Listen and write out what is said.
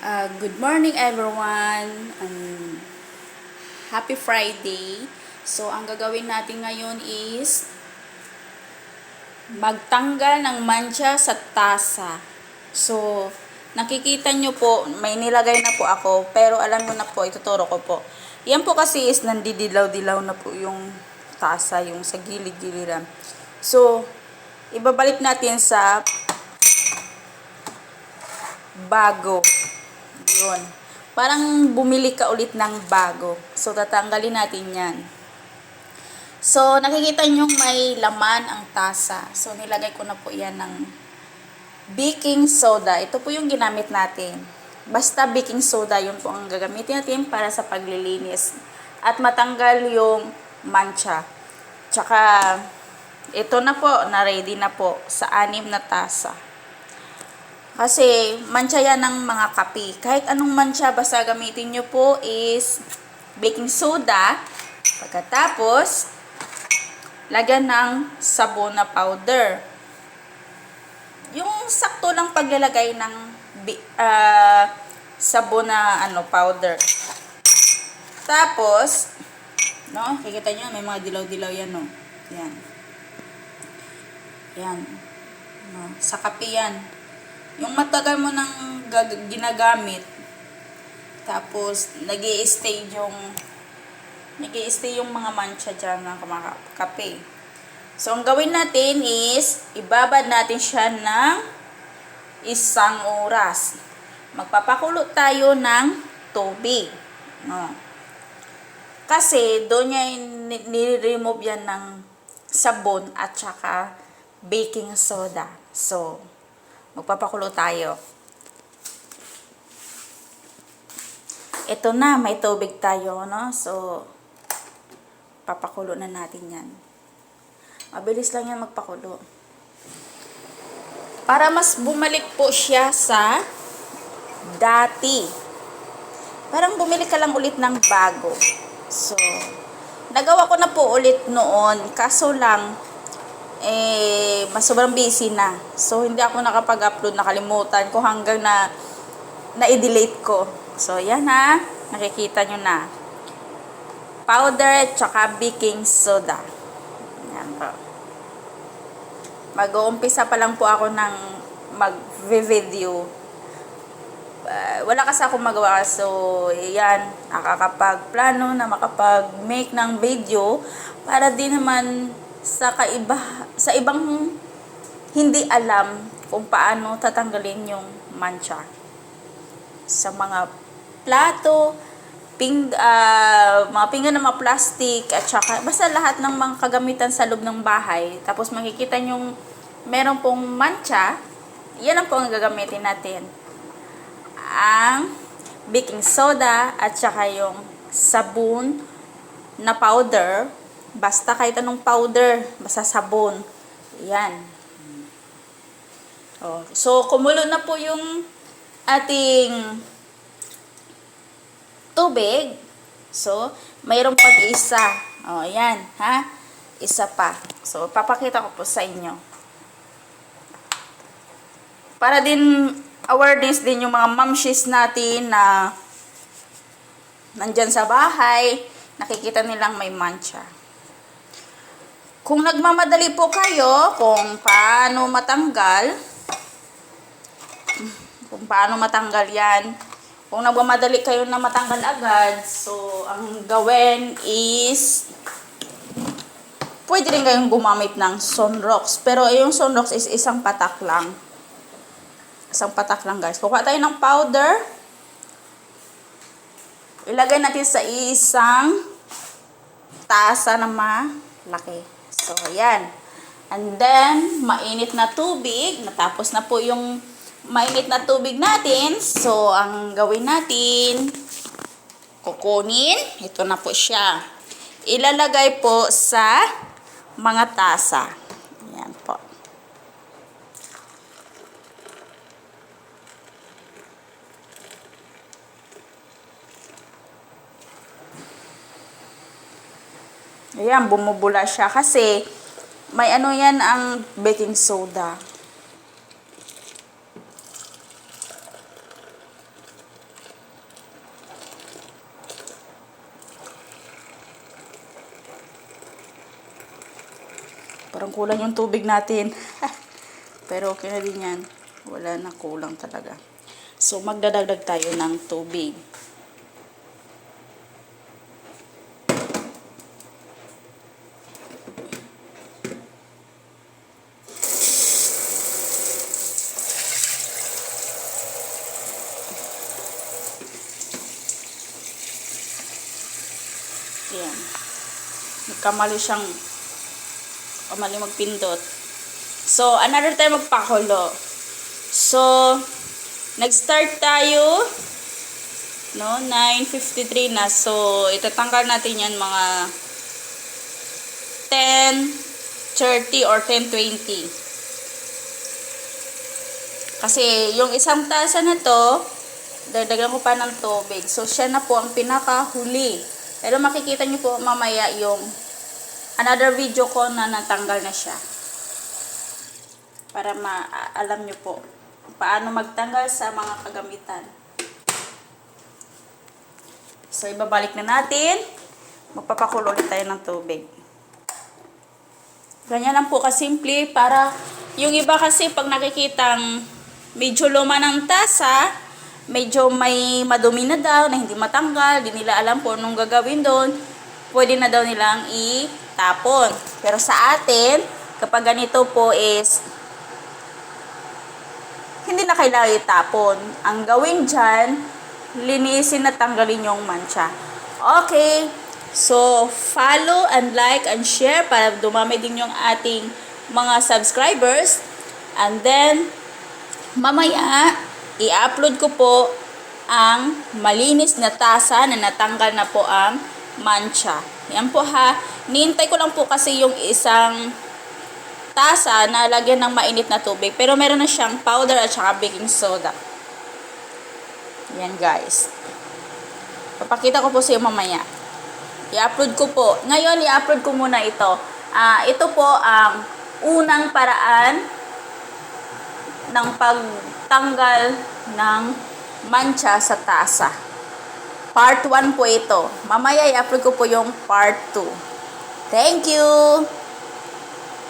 Good morning everyone. Happy Friday. So, ang gagawin natin ngayon is magtanggal ng mancha sa tasa. So, nakikita nyo po, may nilagay na po ako, pero alam mo na po, ituturo ko po. Yan po kasi is nandidilaw-dilaw na po yung tasa, yung sa gilid-giliran. So, ibabalik natin sa bago. Yun. Parang bumili ka ulit ng bago. So, tatanggalin natin yan. So, nakikita nyo may laman ang tasa. So, nilagay ko na po yan ng baking soda. Ito po yung ginamit natin. Basta baking soda, yun po ang gagamitin natin para sa paglilinis. At matanggal yung mancha. Tsaka, ito na po, na-ready na po sa 6 na tasa. Kasi, mancha yan ng mga kape. Kahit anong mancha, basta gamitin nyo po is baking soda. Pagkatapos, lagyan ng sabon na powder. Yung sakto lang paglalagay ng sabon na powder. Tapos, no, kikita nyo, may mga dilaw-dilaw yan, no. Yan. Yan. No, sa kape yan. Yung matagal mo nang ginagamit, tapos nag-i-stay yung mga mancha dyan ng kape. So, ang gawin natin is, ibabad natin siya ng 1 oras. Magpapakulo tayo ng tubig. No? Kasi, doon niya nire-remove yan ng sabon at saka baking soda. So, magpapakulo tayo. Ito na, may tubig tayo, no? So, papakulo na natin yan. Mabilis lang yan magpakulo. Para mas bumalik po siya sa dati. Parang bumili ka lang ulit ng bago. So, nagawa ko na po ulit noon. Kaso lang, mas sobrang busy na. So, hindi ako nakapag-upload, nakalimutan ko hanggang na-delete ko. So, yan ha. Nakikita nyo na. Powder at saka baking soda. Yan po. Mag-uumpisa pa lang po ako ng mag-video. Wala kasi akong magawa. So, yan. Nakakapag-plano na makapag-make ng video para din naman sa ibang hindi alam kung paano tatanggalin yung mancha sa mga plato, mga pinggan ng mga plastic, at saka basta lahat ng mga kagamitan sa loob ng bahay. Tapos makikita nyo meron pong mancha, yan ang po ang gagamitin natin. Ang baking soda at saka yung sabon na powder. Basta kahit anong powder, basta sabon. Yan. Oh, so, kumulo na po yung ating tubig. So, mayroong pag-isa. Oh, yan, ha? Isa pa. So, papakita ko po sa inyo. Para din awareness din yung mga mamshis natin na nandyan sa bahay, nakikita nilang may mancha. Kung nagmamadali po kayo kung paano matanggal yan, kung nagmamadali kayo na matanggal agad, so ang gawin is pwede rin kayong gumamit ng Sunrox. Pero yung Sunrox is isang patak lang. Isang patak lang, guys. Kuha tayo ng powder. Ilagay natin sa isang tasa na malaki. So, ayan. And then, mainit na tubig. Natapos na po yung mainit na tubig natin. So, ang gawin natin, kukunin. Ito na po siya. Ilalagay po sa mga tasa. Ayan po. Ayan, bumubula siya kasi may yan ang baking soda. Kulang yung tubig natin. Pero okay na din yan. Wala na, kulang talaga. So, magdadagdag tayo ng tubig. Ayan. Nagkamali siyang magpindot. So, another time magpakulo. So, nag-start tayo, no, 9:53 na. So, itatanggal natin yan mga 10:30 or 10:20. Kasi, yung isang tasa na to, dagdagan ko pa ng tubig. So, siya na po ang pinakahuli. Pero makikita niyo po mamaya yung another video ko na natanggal na siya. Para alam niyo po paano magtanggal sa mga kagamitan. So, ibabalik na natin. Magpapakulo ulit tayo ng tubig. Ganyan lang po kasimple para yung iba kasi pag nakikitang medyo luma ng tasa, medyo may madumi na daw na hindi matanggal, di nila alam po anong gagawin doon, pwede na daw nilang itapon. Pero sa atin, kapag ganito po is hindi na kailangan itapon. Ang gawin dyan, linisin at tanggalin yung mancha. Okay, so follow and like and share para dumami din yung ating mga subscribers. And then, mamaya, i-upload ko po ang malinis na tasa na natanggal na po ang mancha. Yan po ha. Nihintay ko lang po kasi yung isang tasa na lagyan ng mainit na tubig. Pero meron na siyang powder at saka baking soda. Yan guys. Papakita ko po sa iyo mamaya. I-upload ko po. Ngayon, i-upload ko muna ito. Ito po ang unang paraan ng pagtanggal ng mancha sa tasa. Part 1 po ito. Mamaya i-upload ko po yung part 2. Thank you!